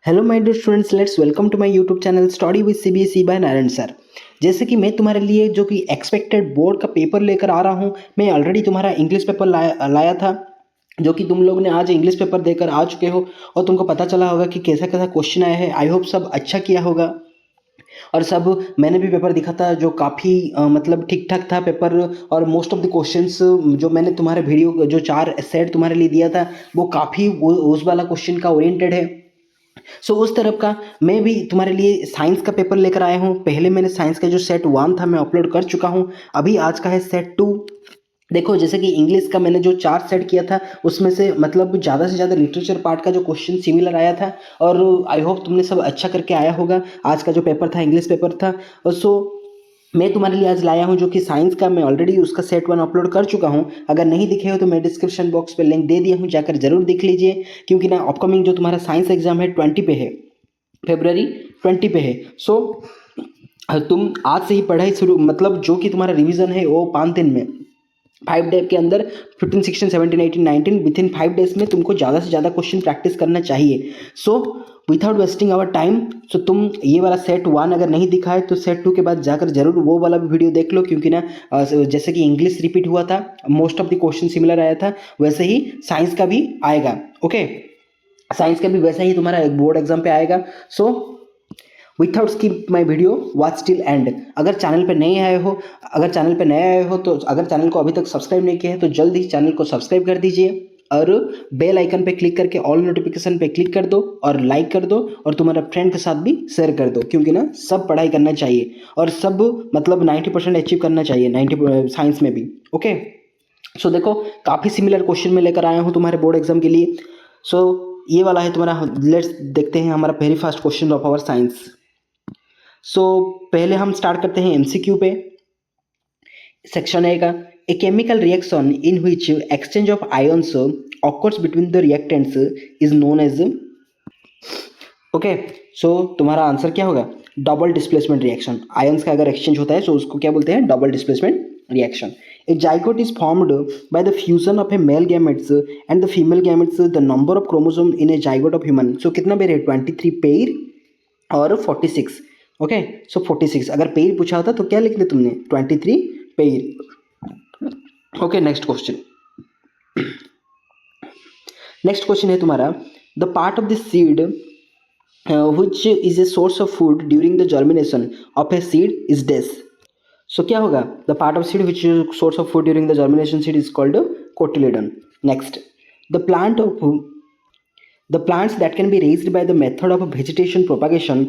Hello my dear students, let's welcome to my YouTube channel study with CBSE by Narayan sir. जैसे कि मैं तुम्हारे लिए जो कि एक्सपेक्टेड बोर्ड का पेपर लेकर आ रहा हूँ। मैं ऑलरेडी तुम्हारा इंग्लिश पेपर लाया था, जो कि तुम लोग ने आज इंग्लिश पेपर देकर आ चुके हो और तुमको पता चला होगा कि कैसा कैसा क्वेश्चन आया है। आई होप सब अच्छा किया होगा। और सब मैंने भी पेपर देखा था जो काफ़ी मतलब ठीक ठाक था पेपर। और मोस्ट ऑफ द क्वेश्चंस जो मैंने तुम्हारे वीडियो जो 4 सेट तुम्हारे लिए दिया था वो काफ़ी उस वाला क्वेश्चन का ओरिएंटेड है। उस तरफ का मैं भी तुम्हारे लिए साइंस का पेपर लेकर आया हूँ। पहले मैंने साइंस का जो सेट 1 था मैं अपलोड कर चुका हूँ। अभी आज का है सेट 2। देखो, जैसे कि इंग्लिश का मैंने जो 4 सेट किया था उसमें से मतलब ज़्यादा से ज़्यादा लिटरेचर पार्ट का जो क्वेश्चन सिमिलर आया था। और आई होप तुमने सब अच्छा करके आया होगा। आज का जो पेपर था इंग्लिश पेपर था। और मैं तुम्हारे लिए आज लाया हूं जो कि साइंस का। मैं ऑलरेडी उसका सेट 1 अपलोड कर चुका हूं। अगर नहीं दिखे हो तो मैं डिस्क्रिप्शन बॉक्स पे लिंक दे दिया हूं, जाकर जरूर देख लीजिए। क्योंकि ना अपकमिंग जो तुम्हारा साइंस एग्जाम है 20 पे है, फेब्रवरी 20 पे है। तुम आज से ही पढ़ाई शुरू, मतलब जो कि तुम्हारा रिवीजन है वो 5 दिन में, 5 डे के अंदर 15 16 17 18 19 विद इन 5 डेज में तुमको ज़्यादा से ज़्यादा क्वेश्चन प्रैक्टिस करना चाहिए। विदाउट वेस्टिंग आवर टाइम, तुम ये वाला सेट 1 अगर नहीं दिखा है तो सेट 2 के बाद जाकर जरूर वो वाला भी वीडियो देख लो। क्योंकि ना जैसे कि इंग्लिश रिपीट हुआ था, most of the question similar आया था, वैसे ही साइंस का भी आएगा। ओके, साइंस का भी वैसा ही तुम्हारा बोर्ड एग्जाम पे आएगा। Without skip my video watch till and. अगर चैनल पे नए आए हो, तो अगर चैनल को अभी तक सब्सक्राइब नहीं किया है तो जल्द ही चैनल को सब्सक्राइब कर दीजिए और बेल आइकन पे क्लिक करके ऑल नोटिफिकेशन पे क्लिक कर दो और लाइक कर दो और तुम्हारा फ्रेंड के साथ भी शेयर कर दो। क्योंकि ना सब पढ़ाई करना चाहिए और सब मतलब 90% अचीव करना चाहिए 90 साइंस में भी। ओके, देखो काफ़ी सिमिलर क्वेश्चन में लेकर आया हूँ तुम्हारे बोर्ड एग्जाम के लिए। ये वाला है तुम्हारा। लेट्स देखते हैं हमारा very first question of our science. पहले हम स्टार्ट करते हैं एमसीक्यू पे। सेक्शन ए का, a chemical reaction in which exchange of ions occurs between the reactants is known as. Okay, तुम्हारा आंसर क्या होगा? Double displacement reaction. आयंस का अगर एक्सचेंज होता है तो उसको क्या बोलते हैं? Double displacement reaction. A zygote is formed by the fusion of a male gametes and the female gametes. The number of chromosome in a zygote of human, कितना पेयर है? 23 पेयर और 46। ओके, 46। अगर पेयर पूछा होता तो क्या लिख ले तुमने? 23 pair. Okay, next question. Next question है तुम्हारा, the part of the seed which is a source of food during the germination of a seed is this. क्या होगा? The part of seed which is source of food during the germination seed is called cotyledon. Next, the plant of the plants that can be raised by the method of vegetation propagation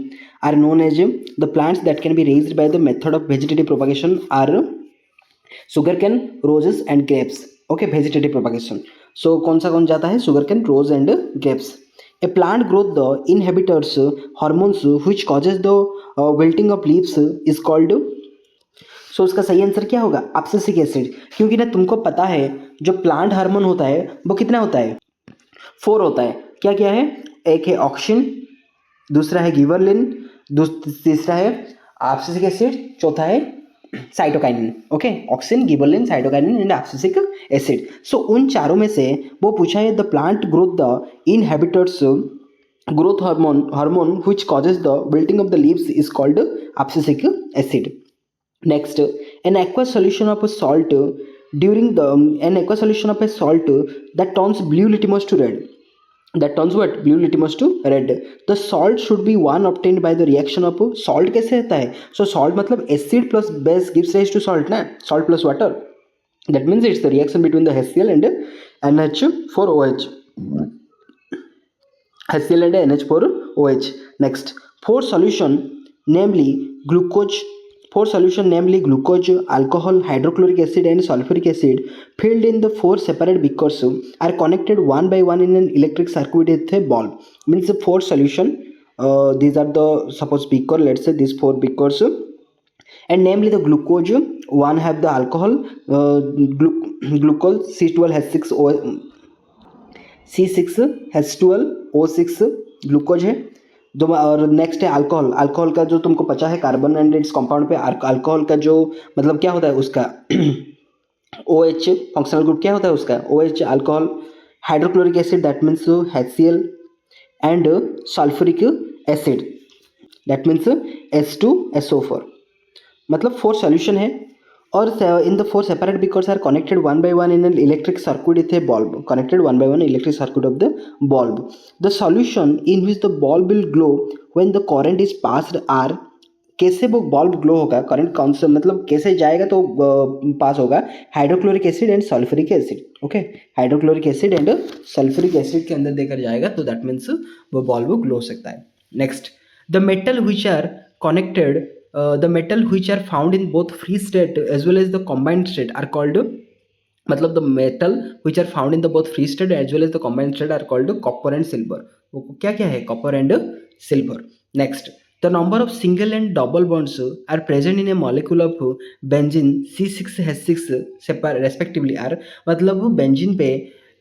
are known as the plants that can be raised by the method of vegetative propagation are sugarcane, roses and grapes. Okay, vegetative propagation. कौन सा कौन जाता है? sugarcane, rose and grapes. A plant growth the inhibitors hormones which causes the wilting of leaves is called। उसका सही answer क्या होगा? Abscisic acid. क्योंकि ना तुमको पता है जो प्लांट हार्मोन होता है वो कितना होता है? 4 होता है। क्या क्या है? एक है ऑक्सिन, दूसरा है गिबरलिन, तीसरा है एब्सिसिक एसिड, चौथा है cytokinin. Okay, auxin, gibberellin, cytokinin and abscisic acid. उन चारों में से वो पूछा है the plant growth the inhibitors growth hormone which causes the wilting of the leaves is called abscisic acid. Next, an aqueous solution of a salt that turns blue litmus to red. That turns what? Blue litmus to red. The salt should be one obtained by the reaction of salt. कैसे रहता है? Salt मतलब acid plus base gives rise to salt ना? Salt plus water. That means it's the reaction between the HCl and NH4OH. HCl and NH4OH. Next, four solution namely glucose, alcohol, hydrochloric acid and sulfuric acid filled in the 4 separate beakers are connected one by one in an electric circuit with a ball. Means the 4 solution, these are the suppose beaker, let's say these 4 beakers, and namely the glucose, one have the alcohol, glucose C6H12O6 glucose है जो। और next है alcohol. Alcohol का जो तुमको पता है carbon and its compound पे अल्कोहल का जो मतलब क्या होता है उसका OH फंक्शनल ग्रुप क्या होता है उसका? OH, alcohol. Hydrochloric acid that means HCl and sulfuric acid, that means H2SO4. मतलब 4 solution है और in the 4 separate beakers are connected one by one in an electric circuit with a bulb, connected one by one electric circuit of the bulb. The solution in which the bulb will glow when the current is passed are, कैसे वो bulb glow होगा, current कौन सा मतलब कैसे जाएगा तो pass होगा, hydrochloric acid and sulphuric acid. Okay, hydrochloric acid and sulphuric acid के अंदर देकर जाएगा तो दैट मीन्स वो बल्ब ग्लो सकता है. Next, the metal which are connected, the metal which are found in both free state as well as the combined state are called, मतलब the metal which are found in the both free state as well as the combined state are called copper and silver. वो क्या क्या है, copper and silver. Next, the number of single and double bonds are present in a molecule of benzene C6H6 respectively are, मतलब benzene पे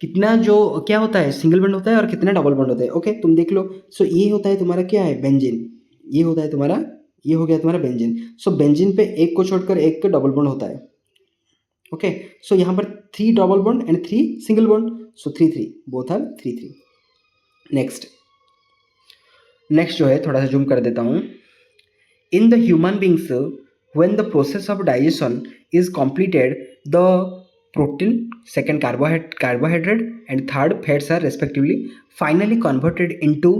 कितना जो क्या होता है, सिंगल बॉन्ड होता है और कितना डबल बॉन्ड होता है. ओके, तुम देख लो. सो ये होता है तुम्हारा क्या है, बेंजीन. ये होता है तुम्हारा, ये हो गया तुम्हारा बेंजीन. सो बेंजीन पे एक को छोड़कर एक डबल बॉन्ड होता है. ओके, सो यहाँ पर 3 double bond and 3 single bond, so 3 both are 3. Next जो है थोड़ा सा जूम कर देता हूँ. In the human beings when the process of digestion is completed, the protein, second carbohydrate and third fats are respectively finally converted into,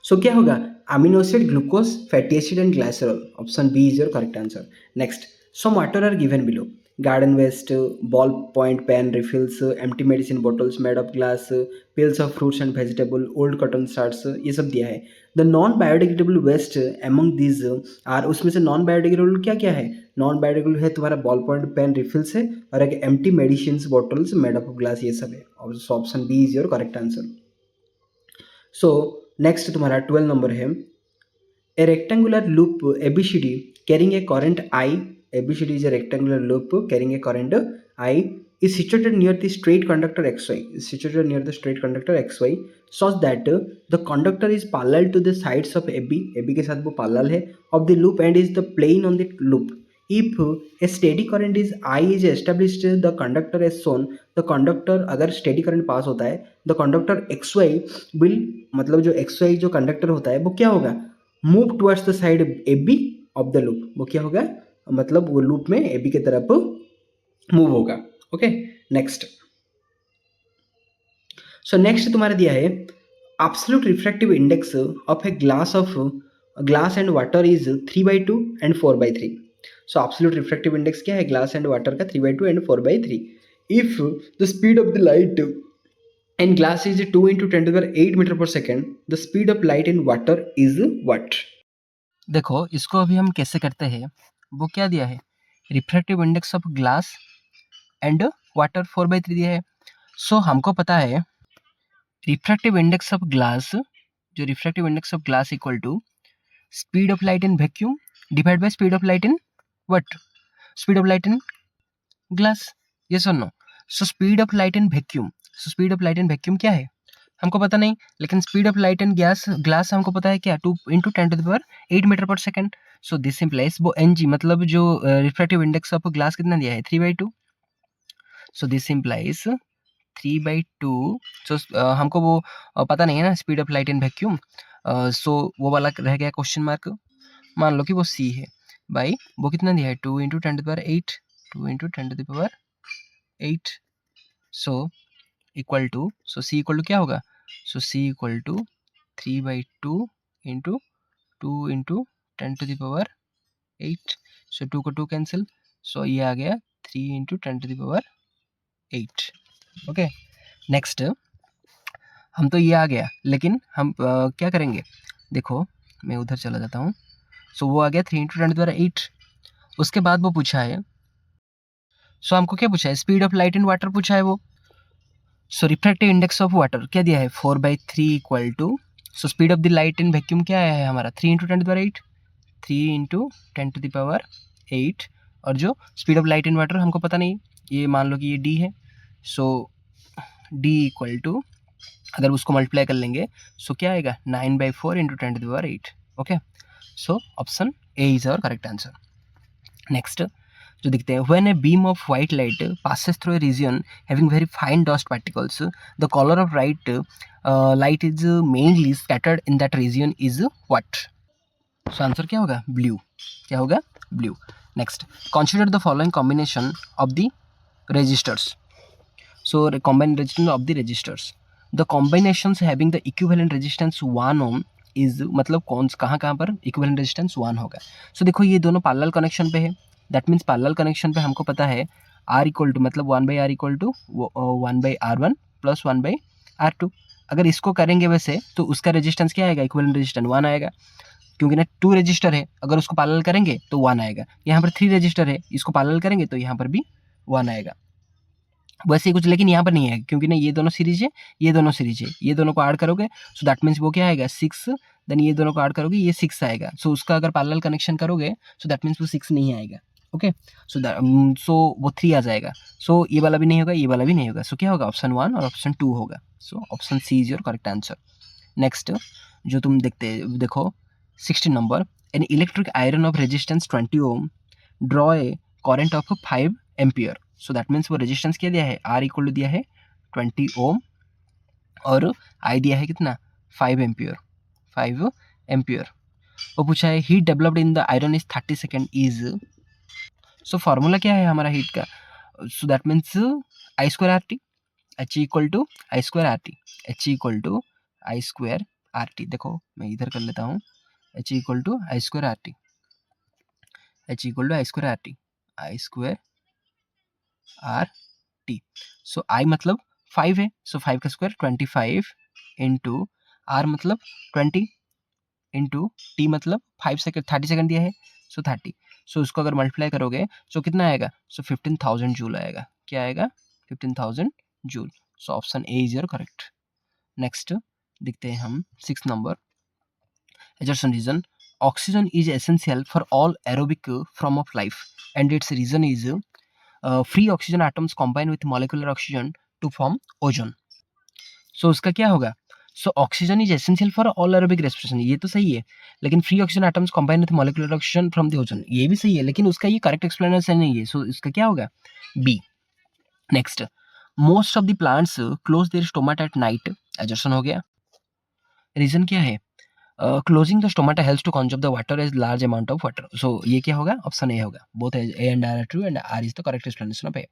so क्या होगा, amino acid, glucose, fatty acid and glycerol. Option B is your correct answer. Next, some water are given below. Garden waste, ball point pen refills, empty medicine bottles made of glass, peels of fruits and vegetable, old cotton starts, ये सब दिया है. The non biodegradable waste among these are, उसमें से non biodegradable क्या क्या है, non biodegradable है तुम्हारा बॉल पॉइंट पेन रिफिल्स है और एक empty medicine bottles made of glass, ये सब है. Option B is your correct answer. So next तुम्हारा 12 नंबर है. A rectangular loop ABCD carrying a current I, ABCD is a rectangular loop carrying a current I, is situated near the straight conductor XY, such that the conductor is parallel to the sides of AB के साथ वो parallel है, of the loop and is the plane on the loop. If a steady current is I is established, the conductor as shown, the conductor अगर steady current पास होता है, the conductor XY will, मतलब जो XY जो conductor होता है वो क्या होगा, move towards the side AB of the loop. वो क्या होगा, मतलब वो लूप में AB की तरफ मूव होगा. Okay, next. सो नेक्स्ट तुम्हारा दिया है, absolute refractive index of a glass and water is 3/2 and 4/3. So absolute refractive index क्या है, ग्लास एंड वाटर का 3/2 and 4/3. If the speed of the light and glass is 2 into 10 to the power 8 meter per second, the speed of light in water is what? देखो इसको अभी हम कैसे करते हैं, वो क्या दिया है, refractive index of glass and water 4/3 दिया है. सो हमको पता है रिफ्रैक्टिव इंडेक्स ऑफ ग्लास, जो refractive index of glass equal to speed of light in vacuum divide by speed of light in what, speed of light in glass. Yes और no. So speed of light in vacuum, so speed of light in vacuum क्या है हमको पता नहीं, लेकिन speed of light in glass हमको पता है क्या, 2 into 10 to the power 8 metre पर सेकेंड. सो दिस इम्प्लाइज वो NG, मतलब जो रिफ्रैक्टिव इंडेक्स ऑफ ग्लास कितना दिया है, 3/2. So this implies 3/2. सो हमको वो पता नहीं है ना speed of light in vacuum. So वो वाला रह गया क्वेश्चन मार्क. मान लो कि वो C है भाई, वो कितना दिया है, 2 into 10 to the power 8, 2 into 10 to the power 8. So equal to, so C equal to क्या होगा, so C equal to 3/2 into 2 into 10 to the power 8. So 2 को 2 कैंसिल, सो ये आ गया 3 into 10 to the power 8. Okay, next. हम तो ये आ गया, लेकिन हम क्या करेंगे, देखो मैं उधर चला जाता हूँ. सो वो आ गया 3 इंटू 10 to the power 8. उसके बाद वो पूछा है, सो हमको क्या पूछा है, speed of light in water पूछा है वो. So refractive index of water क्या दिया है, 4/3 equal to, so speed of the light in vacuum क्या है हमारा, 3 into 10 to the power 8, 3 into 10 to the power 8. और जो speed of light in water हमको पता नहीं, ये मान लो कि ये D है. सो D इक्वल टू, अगर उसको मल्टीप्लाई कर लेंगे सो क्या आएगा, 9/4 into 10 to the power 8. Okay, so option A is our correct answer. Next, जो दिखते हैं when a beam of white light passes through a region having very fine dust particles, the color of light is mainly scattered in that region is what? So answer क्या होगा? Blue. क्या होगा? Blue. Next, consider the following combination of the resistors. So combine resistance of the resistors, the combinations having the equivalent resistance 1 ohm is, मतलब कौन कहाँ कहाँ पर equivalent resistance 1 होगा. सो देखो ये दोनों पैरेलल कनेक्शन पे है. दैट मीन्स पैरेलल कनेक्शन पे हमको पता है आर इक्वल टू, मतलब 1/r equal to 1/r1 plus 1/r2. अगर इसको करेंगे वैसे तो उसका रेजिस्टेंस क्या आएगा? इक्विवेलेंट रेजिस्टेंस 1 आएगा, क्योंकि ना 2 रजिस्टर है, अगर उसको पैरेलल करेंगे तो 1 आएगा. यहाँ पर 3 रजिस्टर है, इसको पैरेलल करेंगे तो यहाँ पर भी 1 आएगा. वैसे ही कुछ, लेकिन यहाँ पर नहीं है क्योंकि ना ये दोनों सीरीज है, ये दोनों सीरीज है, ये दोनों को ऐड करोगे सो दैट मीन्स वो क्या आएगा? 6. देन ये दोनों को ऐड करोगे, ये 6 आएगा. सो उसका अगर पैरेलल कनेक्शन करोगे सो दैट मीन्स वो 6 नहीं आएगा. ओके, सो वो 3 आ जाएगा. सो ये वाला भी नहीं होगा, ये वाला भी नहीं होगा. सो क्या होगा? ऑप्शन 1 और ऑप्शन 2 होगा. So option C is your correct answer. Next जो तुम देखो 16 number, an electric iron of resistance 20 ohm draw a current of 5 ampere. So that means वो रेजिस्टेंस क्या दिया है? आर इक्वल टू दिया है 20 ओम और आई दिया है कितना? 5 एम्पियर. 5 एम्पियर. वो पूछा है heat developed in the iron is 30 second is. So formula क्या है हमारा हीट का? So that means I square R T, H equal to I square R T, H equal to I square R T. देखो मैं इधर कर लेता हूँ, H equal to I square R T, H equal to I square R T, I square R T. So I मतलब 5 है, सो 5 का square 25 into are मतलब 20 इंटू टी मतलब 5 सेकेंड, 30 सेकेंड दिया है सो 30. सो उसको अगर मल्टीप्लाई करोगे सो कितना आएगा? सो 15,000 जूल आएगा. क्या आएगा? 15,000 joule. So option A is your correct. Next देखते हैं हम 6 number. Egerton reason, oxygen is essential for all aerobic form of life and its reason is free oxygen atoms combine with molecular oxygen to form ozone. So उसका क्या होगा? So oxygen is essential for all aerobic respiration, ये तो सही है, लेकिन free oxygen atoms combine with molecular oxygen from the ozone ये भी सही है, लेकिन उसका ये करेक्ट एक्सप्लेनेशन नहीं है. सो इसका क्या होगा? B. Next, most of the plants close their stomata at night. Assertion हो गया. रीजन क्या है? Closing the stomata helps to conserve the water as large amount of water. So ये क्या होगा? ऑप्शन ए होगा. Both A and R are true and R is the correct explanation of A.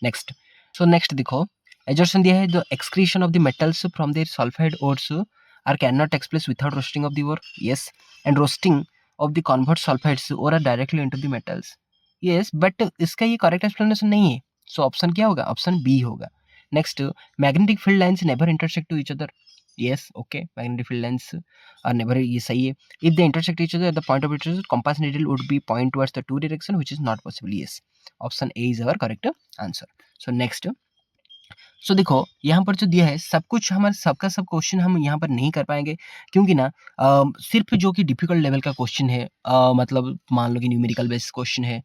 Next, so next देखो assertion दिया है the excretion of the metals from their sulphide ores are cannot take place without roasting of the ore. Yes, and roasting of the convert sulphides ore are directly into the metals. Yes, but इसका ये correct explanation नहीं है. सो option क्या होगा? Option B होगा. Next, magnetic field lines never intersect to each other. Yes, okay, magnetic field lines are never, ये सही है. If they intersect each other at the point of intersection, compass needle would be point towards the two direction, which is not possible. Yes, option A is our correct answer. So next, सो देखो यहाँ पर जो दिया है सब कुछ हमारे सबका सब क्वेश्चन हम यहाँ पर नहीं कर पाएंगे, क्योंकि ना सिर्फ जो कि डिफिकल्ट लेवल का क्वेश्चन है, मतलब मान लो कि न्यूमेरिकल बेस्ड क्वेश्चन है,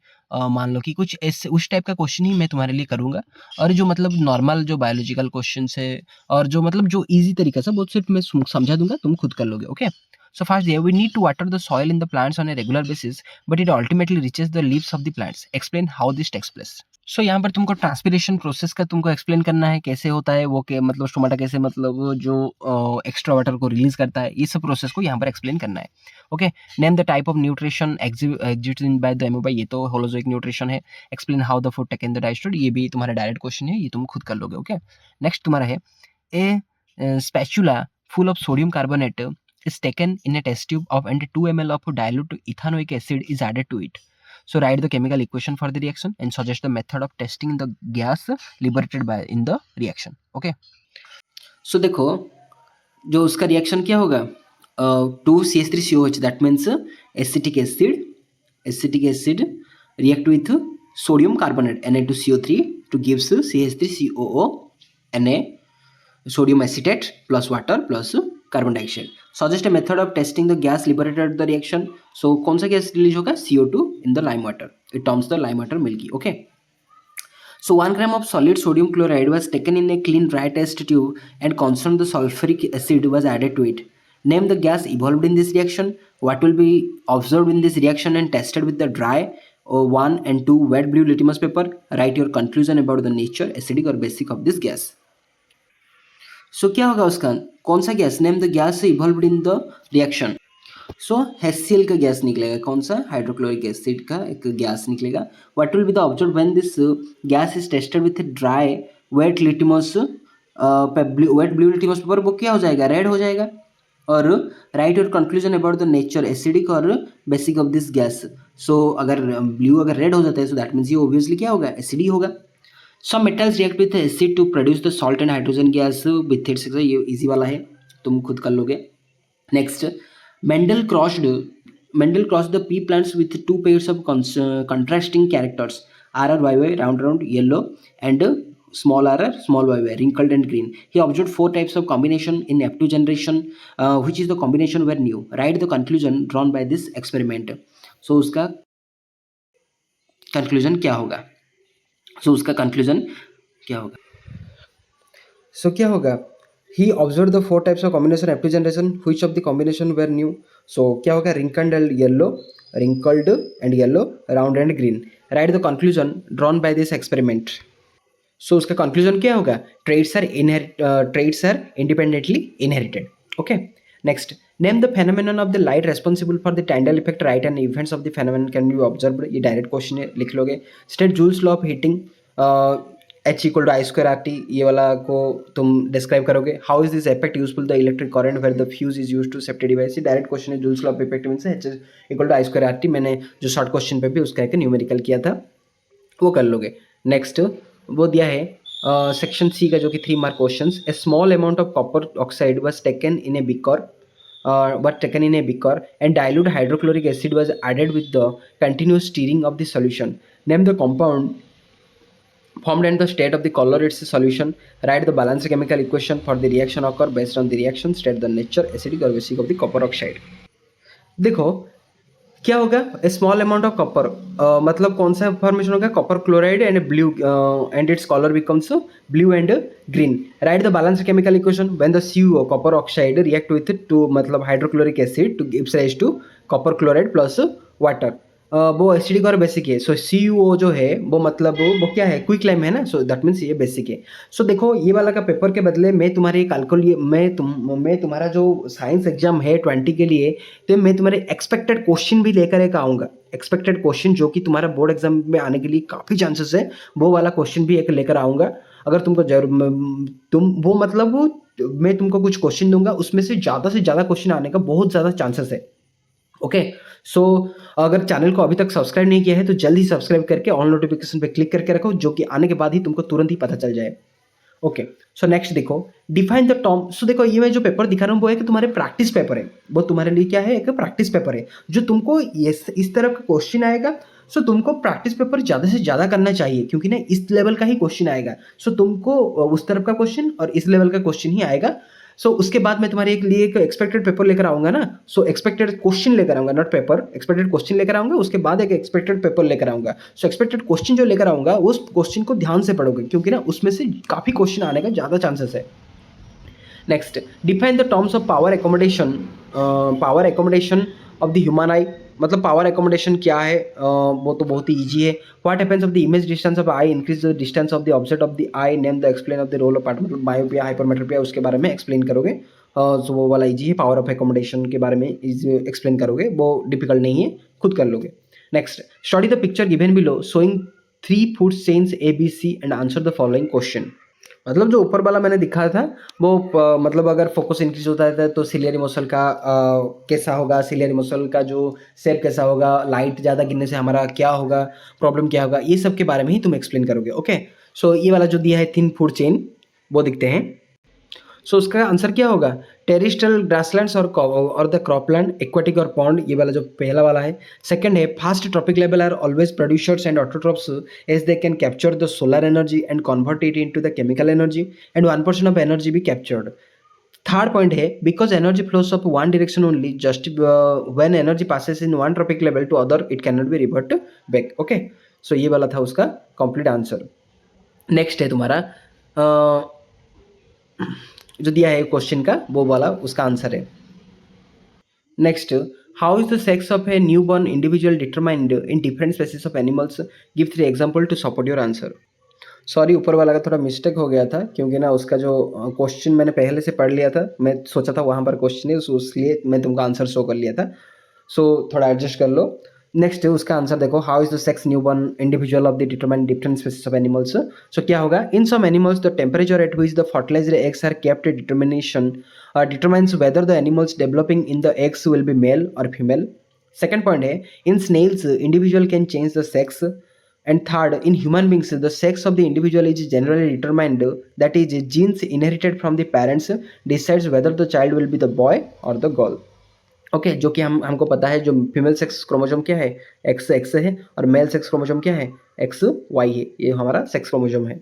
मान लो कि कुछ ऐसे उस टाइप का क्वेश्चन ही मैं तुम्हारे लिए करूँगा. और जो मतलब नॉर्मल जो बायोलॉजिकल क्वेश्चन है और जो मतलब जो ईजी तरीका से वो सिर्फ मैं समझा दूंगा, तुम खुद कर लोगे. Okay, so first there we need to water the soil in the plants on a regular basis, but it ultimately reaches the leaves of the plants. Explain how this takes place. So यहाँ पर तुमको transpiration process का तुमको explain करना है, कैसे होता है वो, के मतलब स्टोमाटा कैसे मतलब जो एक्स्ट्रा वाटर को रिलीज करता है, ये सब प्रोसेस को यहाँ पर एक्सप्लेन करना है. Okay, name the type of nutrition existing by the amoeba, ये तो होलोजोइक न्यूट्रिशन है. Explain how the food taken the digested, ये भी तुम्हारा डायरेक्ट क्वेश्चन है, ये तुम खुद कर लोगे. ओके, नेक्स्ट तुम्हारा है a spatula full of sodium carbonate is taken in a test tube of and 2 ml of dilute ethanoic acid is added to it. So write the chemical equation for the reaction and suggest the method of testing the gas liberated by in the reaction. Okay. So देखो जो उसका reaction क्या होगा, 2CH3COH that means acetic acid react with sodium carbonate Na2CO3 to gives CH3COO Na sodium acetate plus water plus carbon dioxide. Suggest a method of testing the gas liberated the reaction. So कौन सा gas release होगा? CO2 in the lime water. It turns the lime water milky. Okay, so 1 gram of solid sodium chloride was taken in a clean dry test tube and constant the sulfuric acid was added to it. Name the gas evolved in this reaction. What will be observed in this reaction and tested with the dry 1 and 2 wet blue litmus paper. Write your conclusion about the nature, acidic or basic of this gas. So क्या होगा उसका, कौन सा gas, name the gas evolved in the reaction. So HCl का gas निकलेगा, कौन सा, hydrochloric acid का एक गैस निकलेगा. What will be the observe when this gas is tested with dry wet litmus wet blue litmus paper, वो क्या हो जाएगा, रेड हो जाएगा. और write your conclusion about the nature, acidic और basic of this gas. So अगर blue अगर रेड हो जाता है, सो दैट मीन्स ये ऑब्वियसली क्या होगा, एसिडिक होगा. Some metals react with acid to produce the salt and hydrogen gas with its, ये इजी वाला है, तुम खुद कर लोगे. Next, Mendel crossed Mendel crossed the pea plants with two pairs of contrasting characters, RR YY, round yellow, and small rr small YY, wrinkled and green. He observed four types of combination in F2 generation, which is the combination were new. Write the conclusion drawn by this experiment. So उसका conclusion क्या होगा, So क्या होगा, he observed the four types of combination F2 generation, which of the combination were new. So क्या होगा, wrinkled and yellow, round and green. Write the conclusion drawn by this experiment. So उसका conclusion क्या होगा, traits are independently inherited. Okay. Next, name the phenomenon of the light responsible for the Tyndall effect. Write and events of the phenomenon can be observed. ये direct question है, लिख लोगे. State Joule's law of heating, H equal to I square RT, ये वाला को तुम describe करोगे. How is this effect useful the electric current where the fuse is used to safety device. ये डायरेक्ट क्वेश्चन है. Joule's law of effect means H equal to I square RT. मैंने जो short question पे भी उसका एक numerical किया था, वो कर लोगे. नेक्स्ट वो दिया है सेक्शन सी का, जो कि 3 mark question. A small amount of copper oxide was taken in A beaker and dilute hydrochloric acid was added with the continuous stirring of the solution. Name the compound formed and the state of the color its solution. Write the balanced chemical equation for the reaction occur. Based on the reaction, state the nature, acidic or basic of the copper oxide. देखो क्या होगा, a small amount of copper, मतलब कौन सा formation होगा, copper chloride and blue, and its colour becomes blue and green. Write the balance chemical equation when the CuO copper oxide react with to मतलब hydrochloric acid to gives rise to copper chloride plus water. वो acidic और basic है. So CuO जो है वो मतलब वो क्या है, क्विक लाइम है ना, सो दैट मीन्स ये बेसिक है. सो देखो ये वाला का पेपर के बदले मैं तुम्हारे मैं तुम्हारा जो साइंस एग्जाम है 20 के लिए, तो मैं तुम्हारे एक्सपेक्टेड क्वेश्चन भी लेकर एक आऊँगा. एक्सपेक्टेड क्वेश्चन जो कि तुम्हारा बोर्ड एग्जाम में आने के लिए काफ़ी चांसेस है, वो वाला क्वेश्चन भी एक लेकर आऊँगा. अगर तुमको तुम वो मतलब मैं तुमको कुछ क्वेश्चन दूंगा, उसमें से ज़्यादा क्वेश्चन आने का बहुत ज़्यादा चांसेस है. ओके. सो अगर चैनल को अभी तक सब्सक्राइब नहीं किया है तो जल्दी सब्सक्राइब करके ऑल नोटिफिकेशन पे क्लिक करके रखो, जो कि आने के बाद ही तुमको तुरंत ही पता चल जाए. ओके. सो नेक्स्ट देखो, डिफाइन द टर्म. सो देखो ये मैं जो पेपर दिखा रहा हूँ वो है कि तुम्हारे प्रैक्टिस पेपर है, वो तुम्हारे लिए क्या है, एक प्रैक्टिस पेपर है, जो तुमको इस तरह का क्वेश्चन आएगा. सो तुमको प्रैक्टिस पेपर ज़्यादा से ज़्यादा करना चाहिए, क्योंकि ना इस लेवल का ही क्वेश्चन आएगा. सो तुमको उस तरफ का क्वेश्चन और इस लेवल का क्वेश्चन ही आएगा. सो उसके बाद मैं तुम्हारे लिए एक एक्सपेक्टेड पेपर लेकर आऊँगा ना. सो एक्सपेक्टेड क्वेश्चन लेकर आऊँगा, नॉट पेपर, एक्सपेक्टेड क्वेश्चन लेकर आऊँगा. उसके बाद एक एक्सपेक्टेड पेपर लेकर आऊँगा. सो एक्सपेक्टेड क्वेश्चन जो लेकर आऊँगा उस क्वेश्चन को ध्यान से पढ़ोगे, क्योंकि ना उसमें से काफ़ी क्वेश्चन आने का ज़्यादा चांसेस है. Next, define the terms of power accommodation of the human eye. मतलब पावर एकोमोडेशन क्या है, वो तो बहुत ही ईजी है. What happens of the image distance of eye increase the distance of the object of the eye. Name the explain of the role of part, मतलब myopia hypermetropia, उसके बारे में एक्सप्लेन करोगे. सो वो वाला ईजी है. पावर ऑफ एकोमोडेशन के बारे में एक्सप्लेन करोगे, वो डिफिकल्ट नहीं है, खुद कर लोगे. Next, study the picture given below showing 3 food chains ABC and answer the following question. मतलब जो ऊपर वाला मैंने दिखाया था वो मतलब अगर फोकस इंक्रीज होता है तो सिलियरी मसल का कैसा होगा, सिलियरी मसल का जो शेप कैसा होगा, लाइट ज़्यादा गिरने से हमारा क्या होगा, प्रॉब्लम क्या होगा, ये सब के बारे में ही तुम एक्सप्लेन करोगे. ओके. सो ये वाला जो दिया है 3 फूड चेन, वो दिखते हैं. सो उसका आंसर क्या होगा, टेरिस्ट्रियल ग्रासलैंड्स और द क्रॉपलैंड, एक्वाटिक और पॉन्ड, ये वाला जो पहला वाला है. सेकंड है first trophic level are always producers and autotrophs as they can capture the solar energy and convert it into the chemical energy and 1% of energy भी कैप्चर्ड. थर्ड पॉइंट है because energy flows of one direction only, just when energy passes in one trophic level to other it can not be revert back. Okay. So ये वाला था उसका complete answer. Next है तुम्हारा जो दिया है क्वेश्चन का, वो वाला उसका आंसर है. Next, How is the sex of a newborn individual determined in different species of animals? Give 3 example to support your answer. Sorry, ऊपर वाला का थोड़ा मिस्टेक हो गया था, क्योंकि ना उसका जो क्वेश्चन मैंने पहले से पढ़ लिया था, मैं सोचा था वहाँ पर क्वेश्चन है, उसलिए मैं तुमको आंसर शो कर लिया था। सो थोड़ा एडजस्ट कर लो। नेक्स्ट है उसका आंसर देखो, how is the sex new born individual of the determine different species of animals. So क्या होगा, in some animals the temperature at which the fertilised eggs are kept determination determines whether the animals developing in the eggs will be male or female. Second point है, in snails individual can change the sex. And third, in human beings, the sex of the individual is generally determined, that is, genes inherited from the parents decides whether the child will be the boy or the girl. Okay जो कि हमको पता है, जो female sex chromosome क्या है, x x है, और मेल सेक्स क्रोमोसोम क्या है, एक्स वाई है। ये हमारा सेक्स क्रोमोसोम है।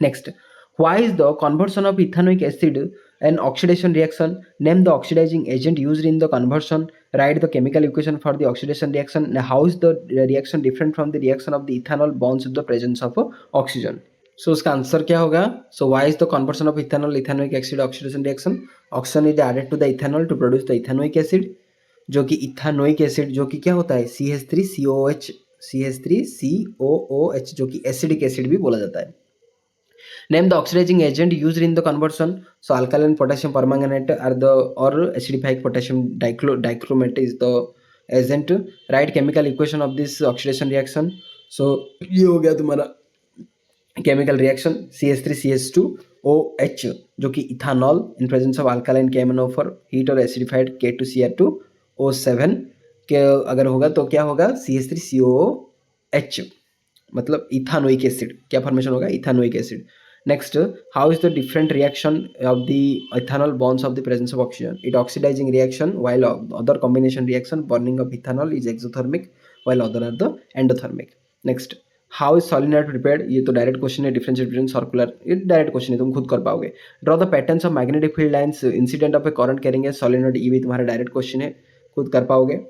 Next, why is the conversion of ethanoic acid an oxidation reaction? Name the oxidising agent used in the conversion, write the chemical equation for the oxidation reaction, how is the reaction different from the reaction of the ethanol bonds with the presence of oxygen. So उसका answer क्या होगा? So why is the conversion of ethanol ethanoic acid oxidation reaction? Oxygen is added to the ethanol to produce the ethanoic acid, जो कि ethanoic acid जो कि क्या होता है, CH3COOH, CH3COOH, जो कि एसिडिक एसिड भी बोला जाता है। Name the oxidizing agent used in the conversion. So alkaline potassium permanganate are the, or acidified potassium dichromate is the agent. Write chemical equation of this oxidation reaction. So ये हो गया तुम्हारा chemical reaction, CH3CH2OH जो कि ethanol in presence of alkaline KMnO4 heat और acidified K2Cr2O7 के अगर होगा तो क्या होगा, CH3COOH, मतलब इथानोइक एसिड। क्या फॉर्मेशन होगा, ethanoic acid. Next, how is the different reaction of the ethanol bonds of the presence of oxygen? It oxidizing reaction, while other combination reaction burning of ethanol is exothermic, while other are the endothermic. Next, how is solenoid prepared? ये तो direct question है, difference between circular, ये direct question है, तुम खुद कर पाओगे। Draw the patterns of magnetic field lines incident of A current carrying a solenoid, ये भी तुम्हारा डायरेक्ट क्वेश्चन है, खुद कर पाओगे।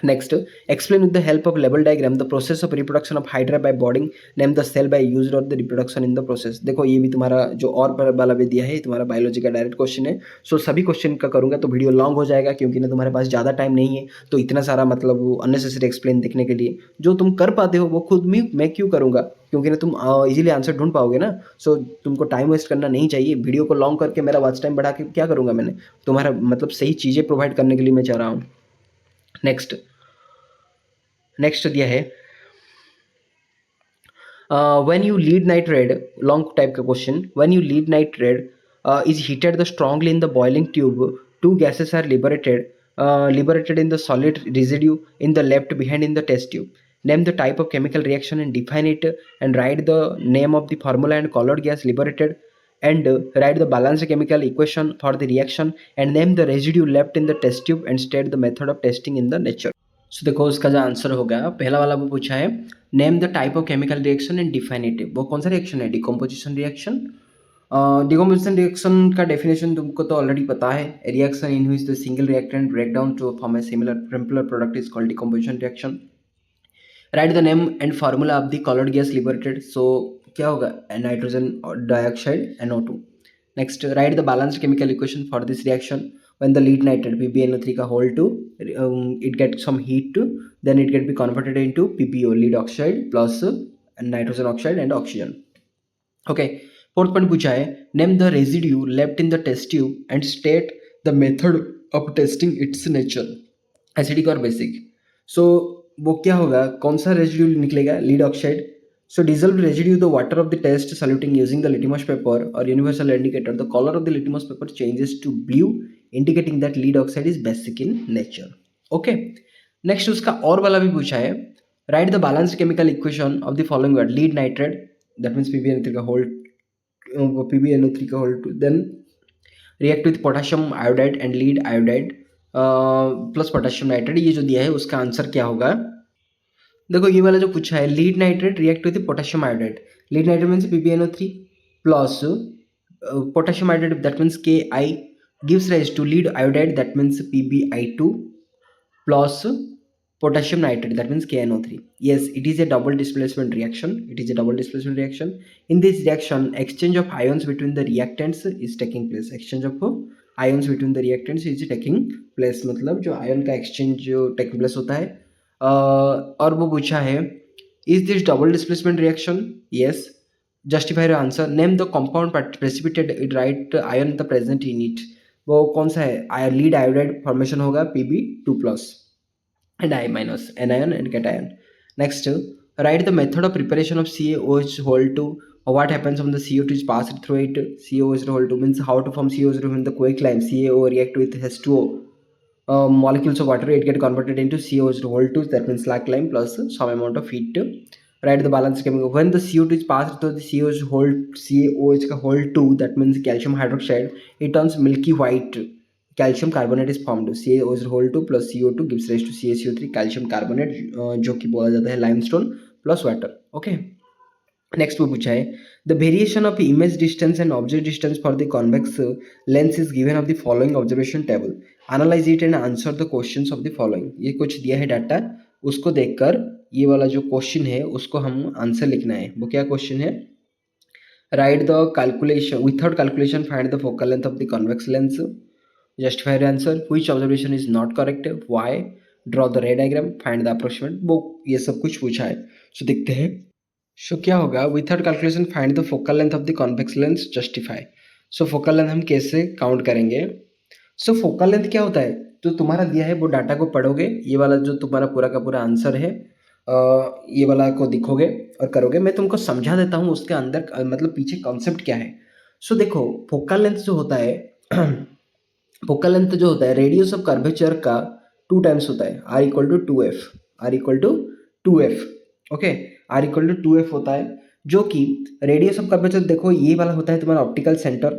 Next, explain with the help of label diagram the process of reproduction of hydra by bonding. Name the cell by used or the reproduction in the process. देखो ये भी तुम्हारा जो और वाला भी दिया है, तुम्हारा बायोलॉजी का डायरेक्ट क्वेश्चन है। सो सभी क्वेश्चन का करूंगा तो वीडियो लॉन्ग हो जाएगा, क्योंकि ना तुम्हारे पास ज़्यादा टाइम नहीं है, तो इतना सारा मतलब अननेसेसरी एक्सप्लेन देखने के लिए जो तुम कर पाते हो वो खुद मैं क्यों करूँगा, क्योंकि ना तुम इजीली आंसर ढूंढ पाओगे ना। सो तुमको टाइम वेस्ट करना नहीं चाहिए। वीडियो को लॉन्ग करके मेरा वॉच टाइम बढ़ा के क्या करूँगा, मैंने तुम्हारा मतलब सही चीज़ें प्रोवाइड करने के लिए मैं चाह रहा हूँ। नेक्स्ट दिया है, when you lead nitrate, long type का question, when you lead nitrate is heated the strongly in the boiling tube, two gases are liberated in the solid residue in the left behind in the test tube. Name the type of chemical reaction and define it, and write the name of the formula and colored gas liberated, and write the balanced chemical equation for the reaction, and name the residue left in the test tube and state the method of testing in the nature. सो देखो उसका जो answer होगा, पहला वाला वो पूछा है, name the type of chemical reaction and define it. वो कौन सा रिएक्शन है, डिकम्पोजिशन रिएक्शन। डिकम्पोजिशन रिएक्शन का डेफिनेशन तुमको तो ऑलरेडी पता है, reaction in which the single reactant break down to form a similar product is called decomposition reaction. Write the name and formula of the coloured gas liberated. So क्या होगा, nitrogen dioxide NO2। Next, write the balanced chemical equation for this reaction. When the lead nitrate PbNO3 का whole to it gets some heat to, then it get be converted into PPO, lead oxide plus nitrogen oxide and oxygen. Okay, fourth point पूछा है, name the residue left in the test tube and state the method of testing its nature, acidic और basic. So वो क्या होगा, कौन सा residue निकलेगा, lead oxide. So dissolved residue the water of the test saluting using the litmus paper or universal indicator, the color of the litmus paper changes to blue, indicating that lead oxide is basic in nature. Okay, next उसका और वाला भी पूछा है, write the balanced chemical equation of the following word, lead nitrate, that means PbNO3 का whole to, then react with potassium iodide and lead iodide plus potassium nitrate। ये जो दिया है उसका आंसर क्या होगा, देखो ये वाला जो पूछा है, lead nitrate react with potassium iodide. Lead nitrate means PbNO3 plus potassium iodide, that means Ki gives rise to lead iodide, that means PbI2 plus potassium nitrate, that means KNO3. Yes, it is a double displacement reaction. In this reaction, exchange of ions between the reactants is taking place. Exchange of ions between the reactants is taking place, मतलब जो ion का exchange जो taking place होता है। और वो पूछा है is this double displacement reaction, yes, justify your answer, name the compound precipitate it right ion the present in it, वो कौन सा है, लीड आयोडाइड फॉर्मेशन होगा Pb2+ and I minus, anion and cation. Next, write the method of preparation of CaOH whole 2. What happens when the CO2 is passed through it? CaOH whole 2 means how to form CaOH when the quicklime CaO react with H2O. Molecules of water, it get converted into CaOH whole 2, that means slack lime plus some amount of heat. Write the balance chemical. When the CO2 is passed through the CaOH का whole 2, that means calcium hydroxide, it turns milky white. Calcium carbonate is formed, CaOH whole 2 plus CO2 gives rise to CaCO3 calcium carbonate, जो कि बोला जाता है limestone plus water. Okay, next वो पूछा है the variation of image distance and object distance for the convex lens is given of the following observation table, analyse it and answer the questions of the following. ये कुछ दिया है data, उसको देखकर ये वाला जो क्वेश्चन है उसको हम आंसर लिखना है। वो क्या क्वेश्चन है, right the calculation without calculation find the focal length of the convex lens, justify your answer, which observation is not correct, why, draw the ray diagram, find the approximate, वो ये सब कुछ पूछा है। सो देखते हैं, सो क्या होगा, without calculation find the focal length of the convex lens, justify. So focal length हम कैसे काउंट करेंगे, सो फोकल लेंथ क्या होता है, जो तुम्हारा दिया है वो डाटा को पढ़ोगे, ये वाला जो तुम्हारा पूरा का पूरा आंसर है ये वाला को दिखोगे और करोगे। मैं तुमको समझा देता हूँ उसके अंदर मतलब पीछे कॉन्सेप्ट क्या है। सो देखो फोकल लेंथ जो होता है फोकल लेंथ जो होता है रेडियस ऑफ कर्वेचर का 2 टाइम्स होता है, r equal to 2f, r equal to 2f, okay, r equal to 2f होता है, जो कि रेडियस ऑफ कर्वेचर देखो ये वाला होता है तुम्हारा ऑप्टिकल सेंटर,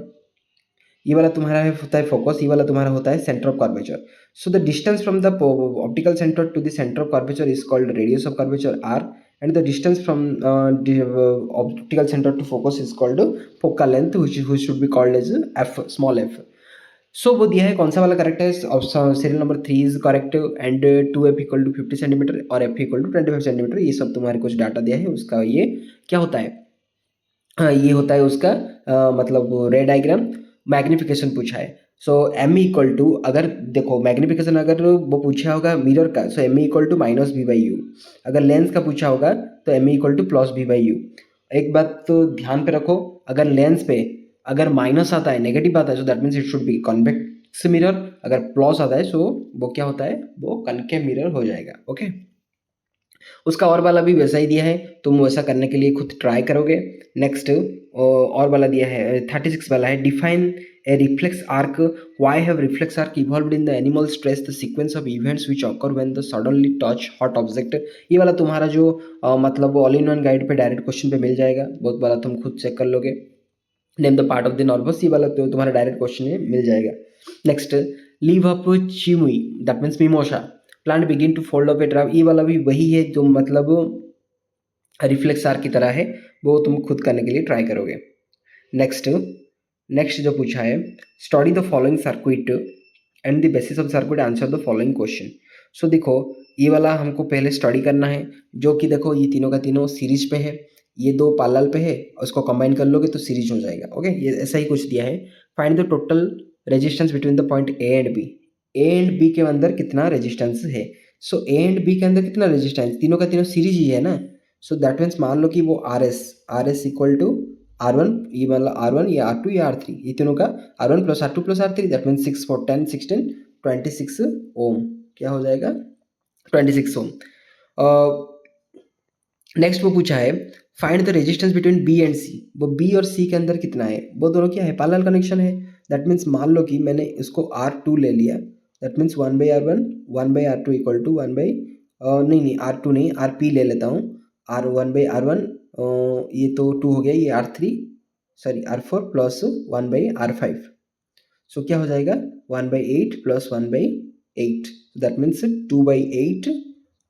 ये वाला तुम्हारा होता है फोकस, ये वाला तुम्हारा होता है centre of curvature. So the distance from the optical centre to the centre of curvature is called radius of curvature r, and the distance from optical center to focus is called focal length, which should be called as f, small f. So वो दिया है कौन सा वाला correct है, serial number 3 is correct and 2f equal to 50 centimetre और f equal to 25 centimetre, ये सब तुम्हारे कुछ डाटा दिया है उसका। ये क्या होता है, ये होता है उसका मतलब रे डायग्राम। मैग्निफिकेशन पूछा है, सो m इक्वल टू, अगर देखो मैग्निफिकेशन अगर वो पूछा होगा मिरर का, so m equal to minus v/u, अगर लेंस का पूछा होगा तो m equal two plus v/u। एक बात तो ध्यान पे रखो, अगर लेंस पे अगर माइनस आता है, नेगेटिव आता है, so that means it should be convex mirror, अगर प्लस आता है सो वो क्या होता है, वो कनकेव मिरर हो जाएगा। ओके, उसका और वाला भी वैसा ही दिया है, तुम वैसा करने के लिए खुद ट्राई करोगे। नेक्स्ट और वाला दिया है 36 वाला है, define a reflex arc, why have reflex arc evolved in the animal stress the sequence of events which occur when the suddenly touch hot object. ये वाला तुम्हारा जो मतलब ऑल इन वन गाइड पे डायरेक्ट क्वेश्चन पे मिल जाएगा, बहुत वाला तुम खुद चेक कर लोगे। Name the part of the nervous, ये वाला तो तुम्हारा डायरेक्ट क्वेश्चन में मिल जाएगा। नेक्स्ट, लीव अप चिमुई, that means mimosa, plant begin to fold up a ड्राफ, ये वाला भी वही है जो मतलब रिफ्लेक्स आर्क की तरह है, वो तुम खुद करने के लिए ट्राई करोगे। नेक्स्ट जो पूछा है, study the following circuit and the basis of circuit, answer the following question. So देखो ये वाला हमको पहले स्टडी करना है, जो कि देखो ये तीनों का तीनों सीरीज पे है, ये दो पैरेलल पे है, उसको कंबाइन कर लोगे तो सीरीज हो जाएगा। ओके, ये ऐसा ही कुछ दिया है। Find the total resistance between the point A and B, A and B के अंदर कितना रेजिस्टेंस है। सो ए एंड बी के अंदर कितना रेजिस्टेंस, तीनों का तीनों सीरीज ही है ना, सो दैट मीन्स मान लो कि वो R S equal to R1, ये मतलब R1 या R2 या R3, ये तीनों का R1 plus R2 plus R3, that means 6 4 10 16 26 ohm, क्या हो जाएगा 26 ओम। नेक्स्ट वो पूछा है find the resistance between B and C, वो बी और सी के अंदर कितना है, वो दोनों क्या है, पैरेलल कनेक्शन है। दैट मीन्स मान लो कि मैंने इसको R2 ले लिया, that means 1/R1 1/R2 equal to 1 by नहीं R2 नहीं RP ले लेता हूँ, R1/R1 ये तो 2 हो गया, ये R4 प्लस 1/R5, सो क्या हो जाएगा 1/8 प्लस 1/8, दैट मीन्स 2/8,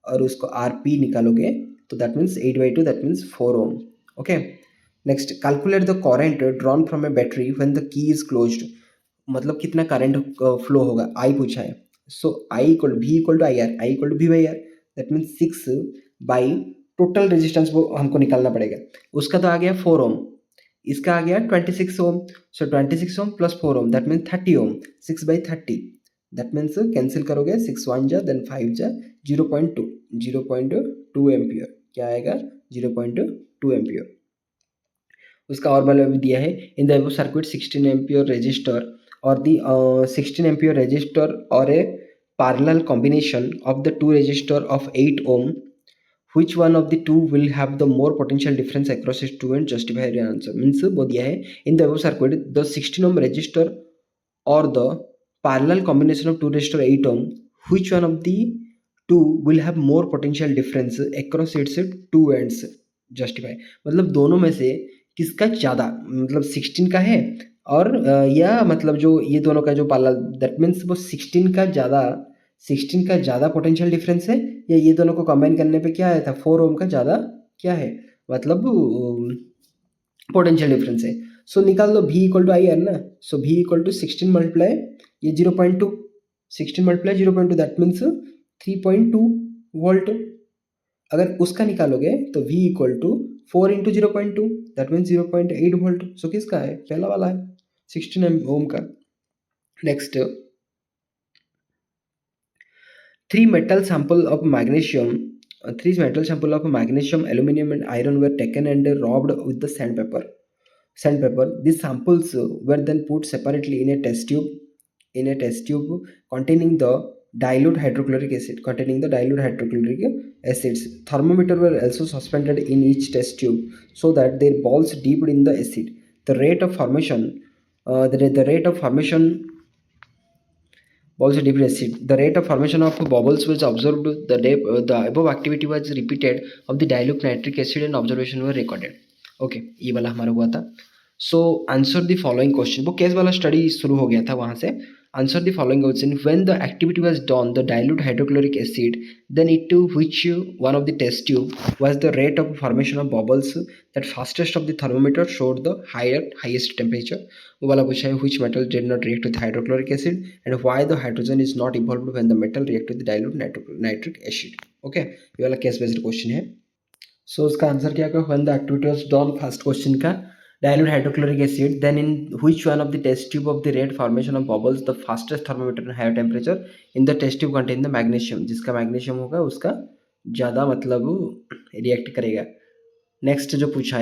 और उसको RP निकालोगे तो that means 8/2, that means 4 ohm. Okay, next calculate the current drawn from a battery when the key is closed, मतलब कितना करंट फ्लो होगा, आई पूछा है। So I equal V equal to IR, I equal to V/R, that means 6 by total resistance वो हमको निकालना पड़ेगा, उसका तो आ गया 4 ओम, इसका आ गया 26 ohm. So 26 ohm plus 4 ohm that means 30 ohm. 6/30 that means cancel करोगे 6 1 जा देन 5 जा 0.2 एम्पियर. क्या आएगा 0.2 एम्पियर. उसका और वाला भी दिया है in the above circuit 16 ampere resistor or the 16 ampere resistor or a parallel combination of the two resistor of 8 ohm. Which one of the two will have the more potential difference across its two and justify your answer. Means वो दिया है in the above circuit the 16 ohm resistor or the parallel combination of two resistor 8 ohm. Which one of the two will have more potential difference across its two ends. Justify मतलब दोनों में से किसका ज़्यादा मतलब 16 का है और या मतलब जो ये दोनों का जो पार्लर दैट मीन्स वो 16 का ज़्यादा पोटेंशियल डिफरेंस है या ये दोनों को कंबाइन करने पे क्या आया था 4 ओम का ज़्यादा क्या है मतलब पोटेंशियल डिफरेंस है. सो निकाल दो V equal to I R ना. So V equal to 16 multiply ये 0.2 16 मल्टीप्लाई 0.2 दैट मीन्स 3.2 वोल्ट. अगर उसका निकालोगे तो V equal to 4 into 0.2 that means 0.8 volt. So किसका है पहला वाला है 16 ओम का. Next 3 metal sample of magnesium 3 metal sample of magnesium aluminum and iron were taken and rubbed with the sandpaper. These samples were then put separately in a test tube containing the dilute hydrochloric acids. Thermometer were also suspended in each test tube so that their balls dipped in the acid. The rate of formation balls dipped acid. The rate of formation of bubbles was observed. The above activity was repeated of the dilute nitric acid and observation were recorded. Okay, ये वाला हमारा हुआ था. So answer the following question. वो case वाला study शुरू हो गया था वहाँ से. Answer the following question. When the activity was done, the dilute hydrochloric acid, then into which one of the test tube was the rate of formation of bubbles that fastest of the thermometer showed the highest temperature. वो वाला पूछा है which metal did not react with hydrochloric acid and why the hydrogen is not evolved when the metal react with the dilute nitric acid. Okay, ये वाला case based question है. सो उसका answer क्या होगा when the activity was done first question का dilute hydrochloric acid, then in which one of the test tube of the rate formation of bubbles the fastest thermometer and higher temperature in the test tube contain the magnesium. जिसका magnesium होगा उसका ज़्यादा मतलब react करेगा. Next पूछा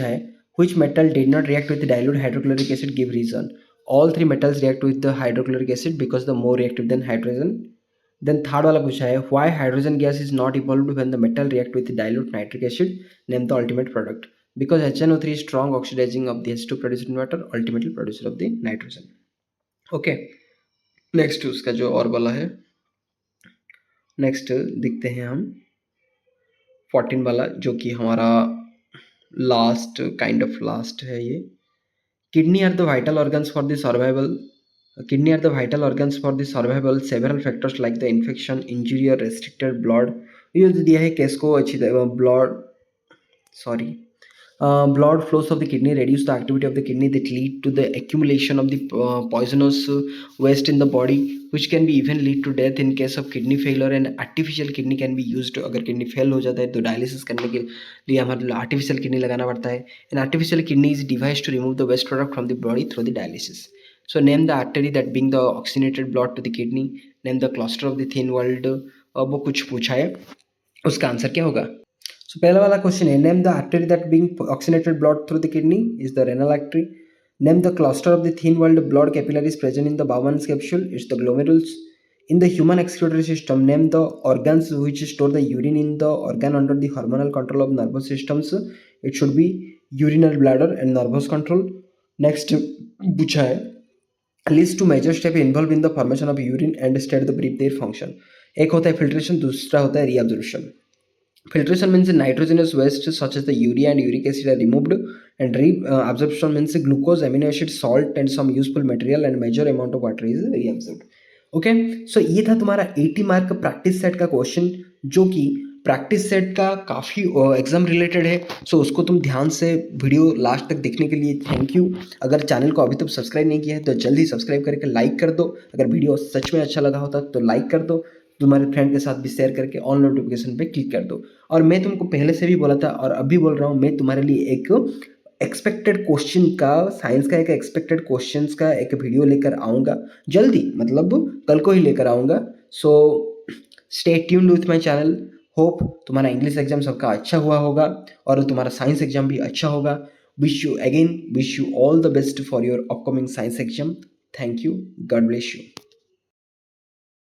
है which metal did not react with the dilute hydrochloric acid, give reason. All three metals react with the hydrochloric acid because the more reactive than hydrogen. Then third वाला पूछा है why hydrogen gas is not evolved when the metal react with dilute nitric acid, name the ultimate product. Because HNO3 is strong oxidizing of the H2 produced in water, ultimately producer of the nitrogen. Okay, next उसका जो और वाला है next देखते हैं हम 14 वाला जो कि हमारा लास्ट है. ये kidney are the vital organs for the survival. Several factors like the infection, injury or restricted blood. ये जो दिया है केस को अच्छी blood flows of the kidney reduce the activity of the kidney that lead to the accumulation of the poisonous waste in the body, which can be even lead to death in case of kidney failure. And artificial kidney can be used. अगर kidney fail हो जाता है तो dialysis करने के लिए हमारे artificial kidney लगाना पड़ता है. And artificial kidney is device to remove the waste product from the body through the dialysis. So name the artery that bring the oxygenated blood to the kidney. Name the cluster of the thin walled. अब वो कुछ पूछा है उसका answer क्या होगा. So पहला वाला क्वेश्चन है name the artery that bring oxygenated blood through the kidney is the renal artery. Name the cluster of the thin walled blood capillaries present in the Bowman's capsule. It's the glomerulus. In the human excretory system, name the organs which store the urine in the organ under the hormonal control of nervous systems. It should be urinary bladder and nervous control. Next पूछा है list two major step involved in the formation of urine and state the brief their function. एक होता है filtration, दूसरा होता है reabsorption. Filtration means nitrogenous waste such as the urea and uric acid are removed, and reabsorption means glucose, amino acid, salt and some useful material and major amount of water is reabsorbed. Okay, so ये था तुम्हारा 80 mark का practice set का question जो कि practice set का काफ़ी exam related है. सो उसको तुम ध्यान से वीडियो लास्ट तक देखने के लिए थैंक यू. अगर चैनल को अभी तक सब्सक्राइब नहीं किया है तो जल्दी सब्सक्राइब करके लाइक कर दो. अगर वीडियो सच में अच्छा लगा होता तो लाइक कर दो. तुम्हारे फ्रेंड के साथ भी शेयर करके ऑल नोटिफिकेशन पे क्लिक कर दो। और मैं तुमको पहले से भी बोला था और अभी बोल रहा हूँ, मैं तुम्हारे लिए एक एक्सपेक्टेड क्वेश्चन का, साइंस का एक एक्सपेक्टेड क्वेश्चंस का एक वीडियो लेकर आऊँगा जल्दी, मतलब कल को ही लेकर आऊँगा। So stay tuned with my channel. Hope तुम्हारा इंग्लिश एग्जाम सबका अच्छा हुआ होगा और तुम्हारा साइंस एग्जाम भी अच्छा होगा। Wish you all the best for your upcoming science exam. Thank you. God bless you.